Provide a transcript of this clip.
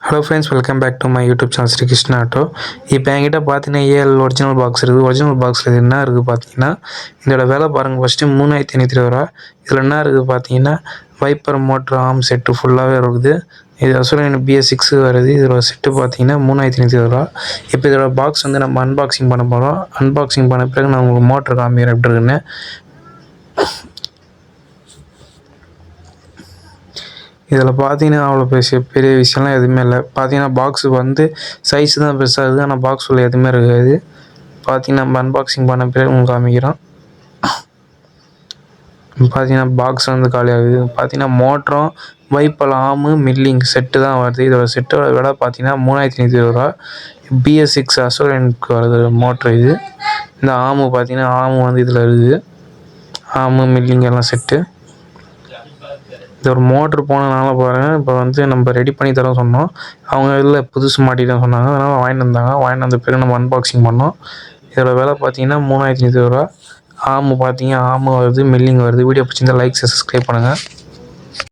Hello friends, welcome back to my YouTube channel Shri Krishna auto. இப்போ என்கிட்ட பார்த்தீங்கன்னா ஏஎல் ஒரிஜினல் பாக்ஸ் இருக்குது. ஒரிஜினல் பாக்ஸில் இது என்ன இருக்குது பார்த்தீங்கன்னா, இதோட விலை பாருங்கள். ஃபஸ்ட்டு 3520 இதில் என்ன இருக்குது பார்த்தீங்கன்னா, வைப்பர் மோட்ரு ஆர்ம் செட்டு ஃபுல்லாகவே இருக்குது. இது அசுரன் BS6 வருது. இதோட செட்டு பார்த்தீங்கன்னா 3520. இப்போ இதோட பாக்ஸ் வந்து நம்ம அன்பாக்சிங் பண்ண போகிறோம். அன்பாக்சிங் பண்ண பிறகு நான் உங்களுக்கு மோட்ரு காமிக்கிறேன் எப்படி இருக்குன்னு. இதில் பார்த்தீங்கன்னா அவ்வளோ பெரிய விஷயம்லாம் எதுவுமே இல்லை. பார்த்தீங்கன்னா பாக்ஸு வந்து சைஸ் தான் பெருசாக இருக்குது, ஆனால் பாக்ஸ் உள்ள எதுவுமே இருக்காது. பார்த்தீங்கன்னா நம்ம அன்பாக்சிங் பண்ண பிறகு உங்களுக்கு காமிக்கிறோம். பார்த்தீங்கன்னா பாக்ஸ் வந்து காலியாகுது. பார்த்தீங்கன்னா மோட்டரும் வைப்பல் ஆர்மு மில்லிங் செட்டு தான் வருது. இதோட செட்டோட விலை பார்த்தீங்கன்னா 3520. BS6 அசுரனுக்கு வருது மோட்ரு இது. இந்த ஆர்மு பார்த்தீங்கன்னா ஆர்மு வந்து இதில் இருக்குது. ஆர்மு மில்லிங் எல்லாம் செட்டு. இது ஒரு மோட்ரு போனதுனால பாருங்கள், இப்போ வந்து நம்ம ரெடி பண்ணி தர சொன்னோம். அவங்க இதில் புதுசு மாட்டிதான் சொன்னாங்க. அதனால் வாங்கிட்டு வந்தாங்க. வாங்கிட்டு வந்த பிறகு நம்ம அன்பாக்சிங் பண்ணோம். இதோட விலை பார்த்தீங்கன்னா 3520. ஆர்மு பார்த்தீங்கன்னா ஆர்மு வருது, மில்லிங் வருது. வீடியோ பிடிச்சிருந்தா லைக் சப்ஸ்கிரைப் பண்ணுங்கள்.